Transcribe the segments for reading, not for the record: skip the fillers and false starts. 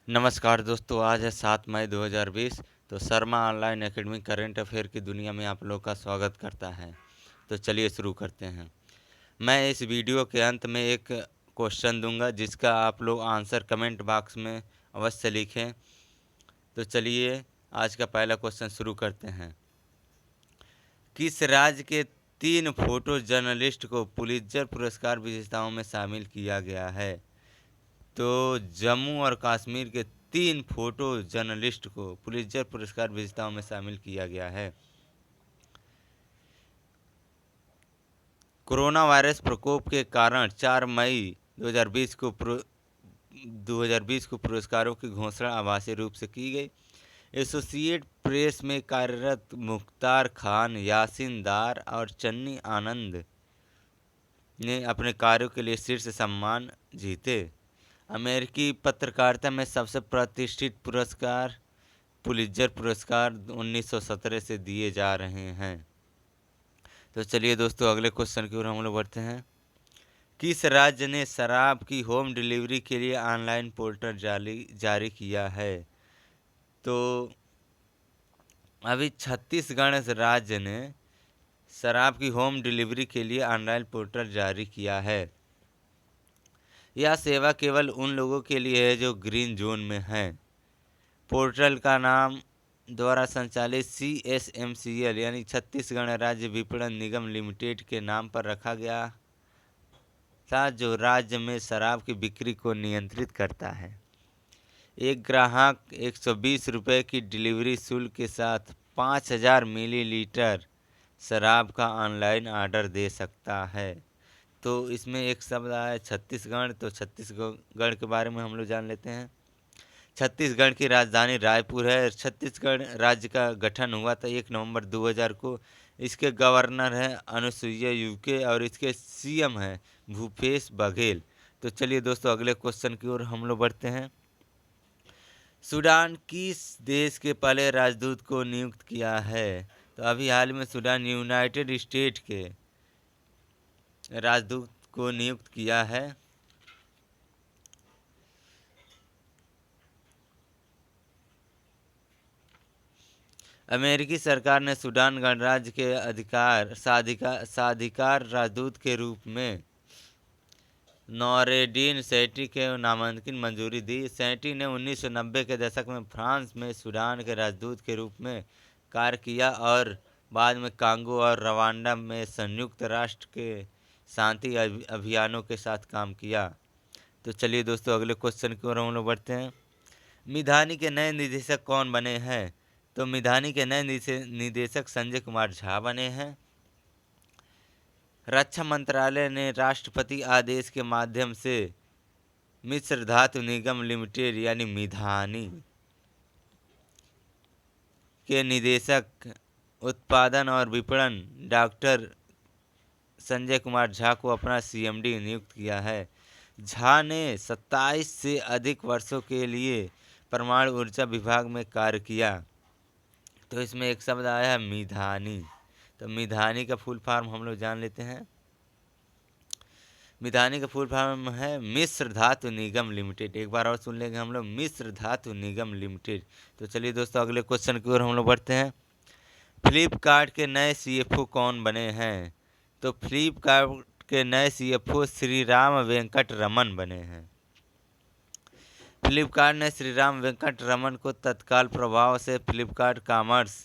नमस्कार दोस्तों, आज है 7 मई 2020। तो Sharma online academy current affair की दुनिया में आप लोग का स्वागत करता है। तो चलिए शुरू करते हैं। मैं इस वीडियो के अंत में एक क्वेश्चन दूंगा जिसका आप लोग आंसर कमेंट बॉक्स में अवश्य लिखें। तो चलिए आज का पहला क्वेश्चन शुरू करते हैं। किस राज्य के 3 फोटो जर्नलिस्ट को पुलित्जर पुरस्कार विजेताओं में शामिल किया गया है? तो जम्मू और कश्मीर के 3 फोटो जर्नलिस्ट को पुलित्जर पुरस्कार विजेताओं में शामिल किया गया है। कोरोना वायरस प्रकोप के कारण 4 मई 2020 को पुरस्कारों की घोषणा आभासी रूप से की गई। एसोसिएट प्रेस में कार्यरत मुख्तार खान, यासीन दार और चन्नी आनंद ने अपने कार्यों के लिए शीर्ष सम्मान जीते। अमेरिकी पत्रकारिता में सबसे प्रतिष्ठित पुरस्कार पुलित्जर पुरस्कार 1917 से दिए जा रहे हैं। तो चलिए दोस्तों अगले क्वेश्चन की ओर हम लोग बढ़ते हैं। किस राज्य ने शराब की होम डिलीवरी के लिए ऑनलाइन पोर्टल जारी किया है? तो अभी छत्तीसगढ़ राज्य ने शराब की होम डिलीवरी के लिए ऑनलाइन पोर्टल जारी किया है। यह सेवा केवल उन लोगों के लिए है जो ग्रीन जोन में हैं। पोर्टल का नाम द्वारा संचालित CSMCL यानी छत्तीसगढ़ राज्य विपणन निगम लिमिटेड के नाम पर रखा गया था, जो राज्य में शराब की बिक्री को नियंत्रित करता है। एक ग्राहक 120 रुपये की डिलीवरी शुल्क के साथ 5000 मिलीलीटर शराब का ऑनलाइन ऑर्डर दे सकता है। तो इसमें एक शब्द आया है छत्तीसगढ़। तो छत्तीसगढ़ के बारे में हम लोग जान लेते हैं। छत्तीसगढ़ की राजधानी रायपुर है। छत्तीसगढ़ राज्य का गठन हुआ था 1 नवंबर 2000 को। इसके गवर्नर हैं अनुसुईया उइके और इसके CM हैं भूपेश बघेल। तो चलिए दोस्तों अगले क्वेश्चन की ओर हम लोग बढ़ते हैं। सूडान किस देश के पहले राजदूत को नियुक्त किया है? तो अभी हाल में सूडान यूनाइटेड स्टेट के राजदूत को नियुक्त किया है। अमेरिकी सरकार ने सूडान गणराज्य के साधिकार राजदूत के रूप में नौरेडीन सैटी के नामांकन मंजूरी दी। सैटी ने 1990 के दशक में फ्रांस में सूडान के राजदूत के रूप में कार्य किया और बाद में कांगो और रवांडा में संयुक्त राष्ट्र के शांति अभियानों के साथ काम किया। तो चलिए दोस्तों अगले क्वेश्चन की ओर हम लोग बढ़ते हैं। मिधानी के नए निदेशक कौन बने हैं? तो मिधानी के नए निदेशक संजय कुमार झा बने हैं। रक्षा मंत्रालय ने राष्ट्रपति आदेश के माध्यम से मिश्र धातु निगम लिमिटेड यानी मिधानी के निदेशक उत्पादन और विपणन डॉक्टर संजय कुमार झा को अपना CMD नियुक्त किया है। झा ने 27 से अधिक वर्षों के लिए परमाणु ऊर्जा विभाग में कार्य किया। तो इसमें एक शब्द आया है मिधानी। तो मिधानी का फुल फॉर्म हम लोग जान लेते हैं। मिधानी का फुल फॉर्म है मिश्र धातु निगम लिमिटेड। एक बार और सुन लेंगे हम लोग, मिश्र धातु निगम लिमिटेड। तो चलिए दोस्तों अगले क्वेश्चन की ओर हम लोग बढ़ते हैं। फ्लिपकार्ट के नए CFO कौन बने हैं? तो फ्लिपकार्ट के नए CFO श्री राम वेंकट रमन बने हैं। फ्लिपकार्ट ने श्री राम वेंकट रमन को तत्काल प्रभाव से फ्लिपकार्ट कॉमर्स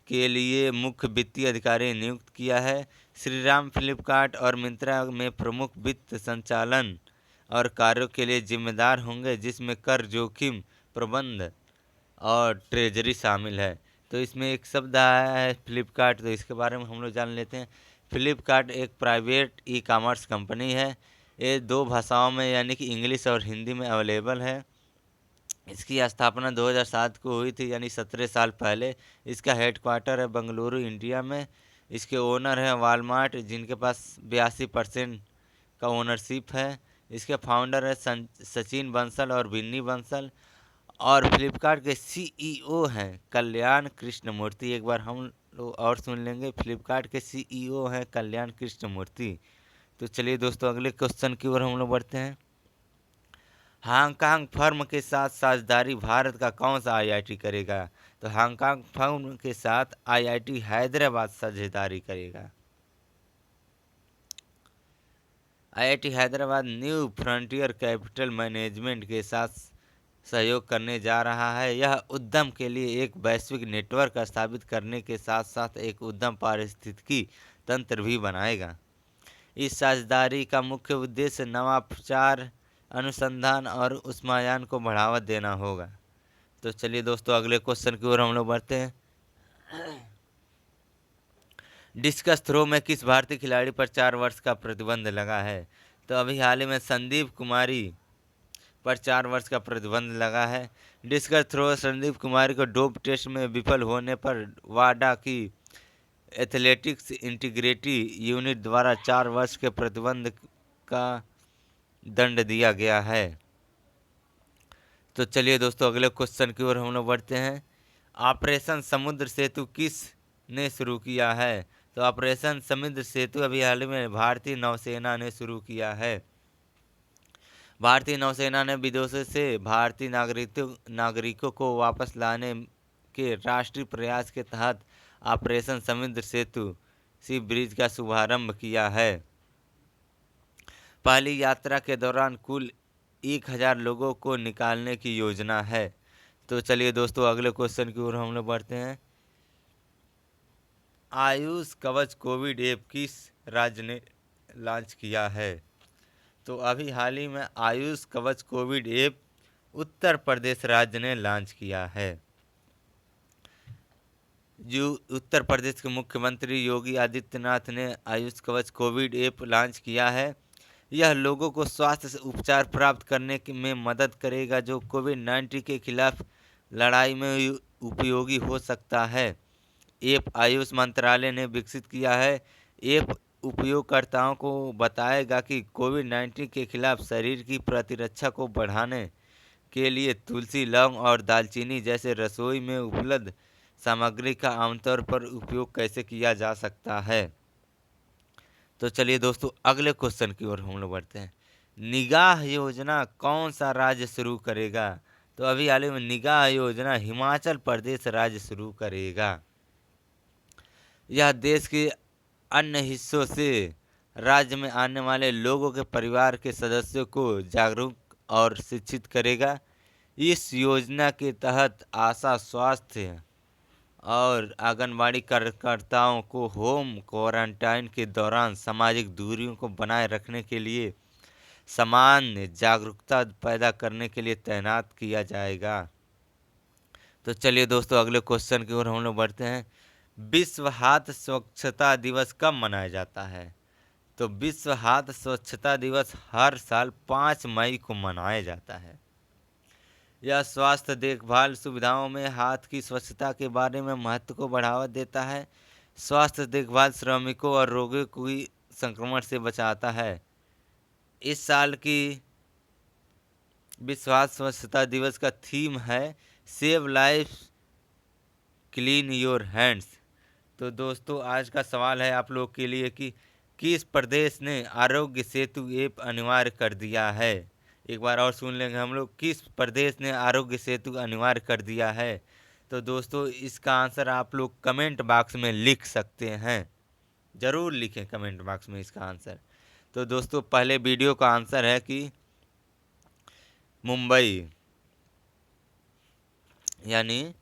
के लिए मुख्य वित्तीय अधिकारी नियुक्त किया है। श्रीराम फ्लिपकार्ट और मिंत्रा में प्रमुख वित्त संचालन और कार्यों के लिए जिम्मेदार होंगे, जिसमें कर जोखिम प्रबंधन और ट्रेजरी शामिल है। तो इसमें एक शब्द आया है फ्लिपकार्ट। तो इसके बारे में हम लोग जान लेते हैं। फ्लिपकार्ट एक प्राइवेट ई-कॉमर्स कंपनी है। ये 2 भाषाओं में यानी कि इंग्लिश और हिंदी में अवेलेबल है। इसकी स्थापना 2007 को हुई थी, यानी 17 साल पहले। इसका हेडक्वार्टर है बंगलुरु, इंडिया में। इसके ओनर हैं वॉलमार्ट, जिनके पास 82% का ओनरशिप है। इसके फाउंडर है सचिन बंसल और बिन्नी बंसल। और फ्लिपकार्ट के CEO हैं कल्याण कृष्णमूर्ति। एक बार हम लोग और सुन लेंगे, फ्लिपकार्ट के CEO हैं कल्याण कृष्णमूर्ति। तो चलिए दोस्तों अगले क्वेश्चन की ओर हम लोग बढ़ते हैं। हांगकांग फर्म के साथ साझेदारी भारत का कौन सा आईआईटी करेगा? तो हांगकांग फर्म के साथ आईआईटी हैदराबाद साझेदारी करेगा। IIT Hyderabad new frontier capital management के साथ सहयोग करने जा रहा है। यह उद्यम के लिए एक वैश्विक नेटवर्क स्थापित करने के साथ साथ एक उद्यम पारिस्थितिकी तंत्र भी बनाएगा। इस साझेदारी का मुख्य उद्देश्य नवाचार, अनुसंधान और ऊष्मायान को बढ़ावा देना होगा। तो चलिए दोस्तों, अगले क्वेश्चन की ओर हम लोग बढ़ते हैं। डिस्कस थ्रो में किस भारतीय खिलाड़ी पर 4 वर्ष का प्रतिबंध लगा है? तो अभी हाल ही में संदीप कुमारी पर 4 वर्ष का प्रतिबंध लगा है। डिस्कस थ्रो संदीप कुमारी को डोप टेस्ट में विफल होने पर वाडा की एथलेटिक्स इंटीग्रिटी यूनिट द्वारा 4 वर्ष के प्रतिबंध का दंड दिया गया है। तो चलिए दोस्तों, अगले क्वेश्चन की ओर हम लोग बढ़ते हैं। ऑपरेशन समुद्र सेतु किस ने शुरू किया है? तो ऑपरेशन समुद्र सेतु अभी हाल में भारतीय नौसेना ने शुरू किया है। भारतीय नौसेना ने विदेशों से भारतीय नागरिकों को वापस लाने के राष्ट्रीय प्रयास के तहत ऑपरेशन समुद्र सेतु सी ब्रिज का शुभारंभ किया है। पहली यात्रा के दौरान कुल 1000 लोगों को निकालने की योजना है। तो चलिए दोस्तों, अगले क्वेश्चन की ओर हम लोग बढ़ते हैं। आयुष कवच कोविड ऐप किस राज्य ने लॉन्च किया है? तो अभी हाल ही में आयुष कवच कोविड ऐप उत्तर प्रदेश राज्य ने लॉन्च किया है। जो उत्तर प्रदेश के मुख्यमंत्री योगी आदित्यनाथ ने आयुष कवच कोविड ऐप लॉन्च किया है। यह लोगों को स्वास्थ्य से उपचार प्राप्त करने में मदद करेगा जो कोविड-19 के खिलाफ लड़ाई में उपयोगी हो सकता है। ऐप आयुष मंत्रालय ने विकसित किया है। ऐप उपयोगकर्ताओं को बताएगा कि कोविड-19 के खिलाफ शरीर की प्रतिरक्षा को बढ़ाने के लिए तुलसी, लौंग और दालचीनी जैसे रसोई में उपलब्ध सामग्री का आमतौर पर उपयोग कैसे किया जा सकता है। तो चलिए दोस्तों, अगले क्वेश्चन की ओर हम लोग बढ़ते हैं। निगाह योजना कौन सा राज्य शुरू करेगा? तो अभी हाल ही में निगाह योजना हिमाचल प्रदेश राज्य शुरू करेगा। यह देश के अन्य हिस्सों से राज्य में आने वाले लोगों के परिवार के सदस्यों को जागरूक और शिक्षित करेगा। इस योजना के तहत आशा, स्वास्थ्य और आंगनबाड़ी कार्यकर्ताओं को होम क्वारंटाइन के दौरान सामाजिक दूरियों को बनाए रखने के लिए सामान्य जागरूकता पैदा करने के लिए तैनात किया जाएगा। तो चलिए दोस्तों, अगले क्वेश्चन की ओर हम लोग बढ़ते हैं। विश्व हाथ स्वच्छता दिवस कब मनाया जाता है? तो विश्व हाथ स्वच्छता दिवस हर साल 5 मई को मनाया जाता है। यह स्वास्थ्य देखभाल सुविधाओं में हाथ की स्वच्छता के बारे में महत्व को बढ़ावा देता है। स्वास्थ्य देखभाल श्रमिकों और रोगियों को भी संक्रमण से बचाता है। इस साल की विश्व हाथ स्वच्छता दिवस का थीम है save life clean your hands. तो दोस्तों, आज का सवाल है आप लोग के लिए कि किस प्रदेश ने आरोग्य सेतु ऐप अनिवार्य कर दिया है? एक बार और सुन लेंगे हम लोग, किस प्रदेश ने आरोग्य सेतु अनिवार्य कर दिया है? तो दोस्तों, इसका आंसर आप लोग कमेंट बॉक्स में लिख सकते हैं। ज़रूर लिखें कमेंट बॉक्स में इसका आंसर। तो दोस्तों, पहले वीडियो का आंसर है कि मुंबई, यानी